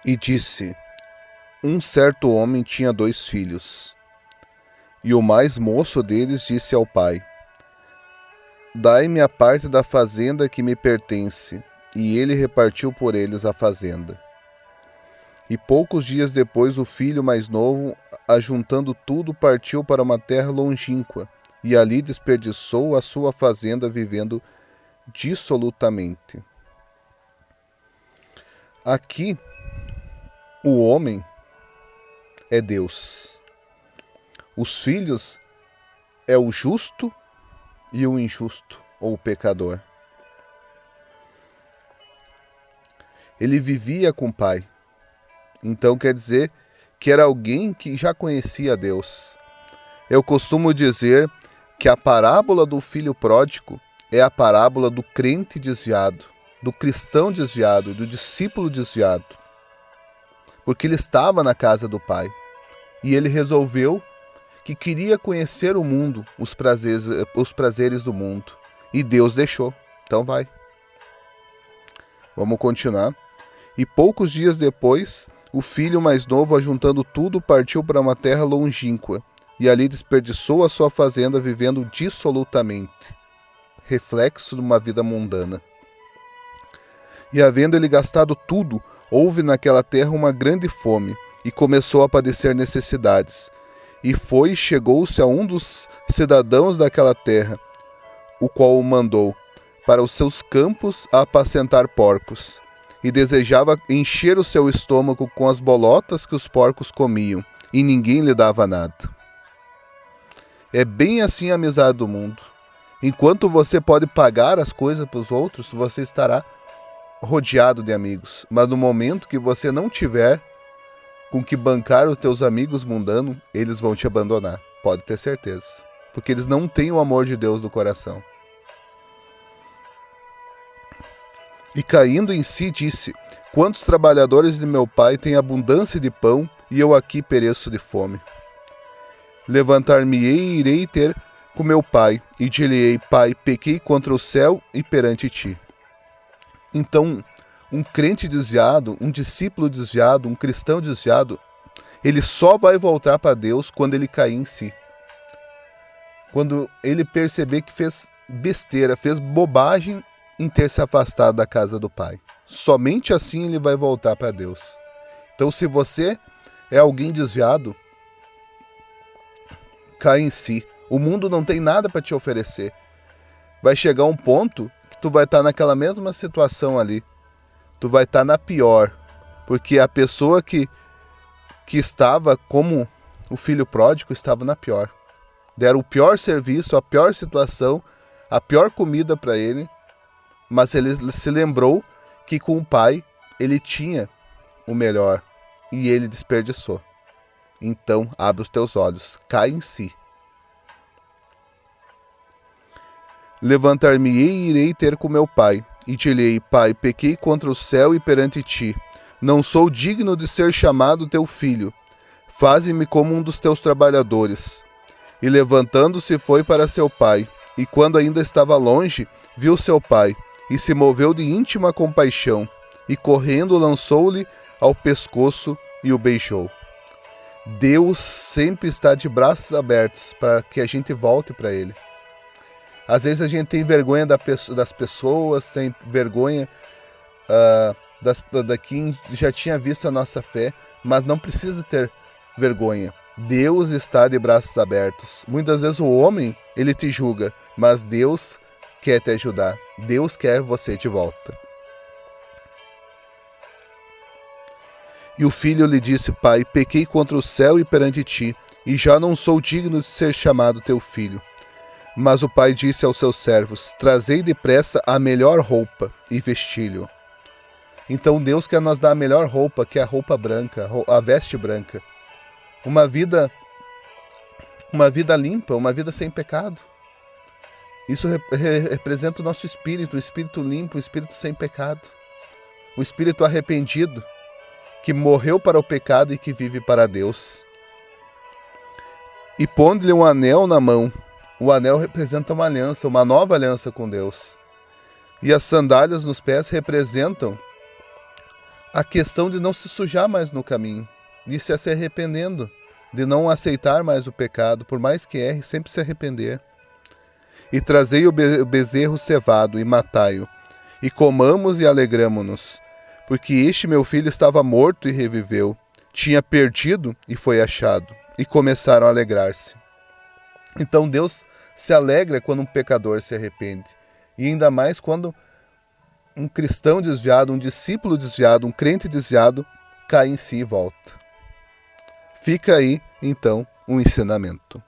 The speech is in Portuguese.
E disse: Um certo homem tinha 2 filhos. E o mais moço deles disse ao pai: Dai-me a parte da fazenda que me pertence. E ele repartiu por eles a fazenda. E poucos dias depois o filho mais novo, ajuntando tudo, partiu para uma terra longínqua, e ali desperdiçou a sua fazenda vivendo dissolutamente. Aqui, o homem é Deus. Os filhos é o justo e o injusto, ou o pecador. Ele vivia com o pai. Então quer dizer que era alguém que já conhecia Deus. Eu costumo dizer que a parábola do filho pródigo é a parábola do crente desviado, do cristão desviado, do discípulo desviado. Porque ele estava na casa do pai e ele resolveu que queria conhecer o mundo, os prazeres do mundo. E Deus deixou. Então vai. Vamos continuar. E poucos dias depois, o filho mais novo, ajuntando tudo, partiu para uma terra longínqua, e ali desperdiçou a sua fazenda vivendo dissolutamente, reflexo de uma vida mundana. E havendo ele gastado tudo, houve naquela terra uma grande fome, e começou a padecer necessidades. E chegou-se a um dos cidadãos daquela terra, o qual o mandou para os seus campos a apacentar porcos, e desejava encher o seu estômago com as bolotas que os porcos comiam, e ninguém lhe dava nada. É bem assim a amizade do mundo. Enquanto você pode pagar as coisas para os outros, você estará rodeado de amigos. Mas no momento que você não tiver com que bancar os teus amigos mundanos, eles vão te abandonar. Pode ter certeza. Porque eles não têm o amor de Deus no coração. E caindo em si, disse: Quantos trabalhadores de meu pai têm abundância de pão, e eu aqui pereço de fome? Levantar-me-ei e irei ter com meu pai, e dir-lhe-ei: Pai, pequei contra o céu e perante ti. Então, um crente desviado, um discípulo desviado, um cristão desviado, ele só vai voltar para Deus quando ele cair em si. Quando ele perceber que fez besteira, fez bobagem em ter se afastado da casa do pai. Somente assim ele vai voltar para Deus. Então, se você é alguém desviado, cai em si. O mundo não tem nada para te oferecer. Vai chegar um ponto que tu vai estar naquela mesma situação ali. Tu vai estar na pior. Porque a pessoa que estava como o filho pródigo estava na pior. Deram o pior serviço, a pior situação, a pior comida para ele. Mas ele se lembrou que com o pai ele tinha o melhor e ele desperdiçou. Então, abre os teus olhos, cai em si. Levantar-me-ei e irei ter com meu pai, e dir-lhe-ei: Pai, pequei contra o céu e perante ti. Não sou digno de ser chamado teu filho. Faze-me como um dos teus trabalhadores. E levantando-se foi para seu pai, e quando ainda estava longe, viu seu pai, e se moveu de íntima compaixão, e correndo lançou-lhe ao pescoço e o beijou. Deus sempre está de braços abertos para que a gente volte para Ele. Às vezes a gente tem vergonha das pessoas, tem vergonha da quem já tinha visto a nossa fé, mas não precisa ter vergonha. Deus está de braços abertos. Muitas vezes o homem, ele te julga, mas Deus quer te ajudar. Deus quer você de volta. E o filho lhe disse: Pai, pequei contra o céu e perante ti, e já não sou digno de ser chamado teu filho. Mas o pai disse aos seus servos: Trazei depressa a melhor roupa e vestilho. Então Deus quer nos dar a melhor roupa, que é a roupa branca, a veste branca. Uma vida limpa, uma vida sem pecado. Isso representa o nosso espírito, o espírito limpo, o espírito sem pecado. O espírito arrependido, que morreu para o pecado e que vive para Deus. E pondo-lhe um anel na mão. O anel representa uma aliança, uma nova aliança com Deus. E as sandálias nos pés representam a questão de não se sujar mais no caminho, de se arrependendo, de não aceitar mais o pecado, por mais que erre, sempre se arrepender. E trazei o bezerro cevado e matai-o, e comamos e alegramo-nos, porque este meu filho estava morto e reviveu, tinha perdido e foi achado, e começaram a alegrar-se. Então Deus se alegra quando um pecador se arrepende, e ainda mais quando um cristão desviado, um discípulo desviado, um crente desviado, cai em si e volta. Fica aí, então, um ensinamento.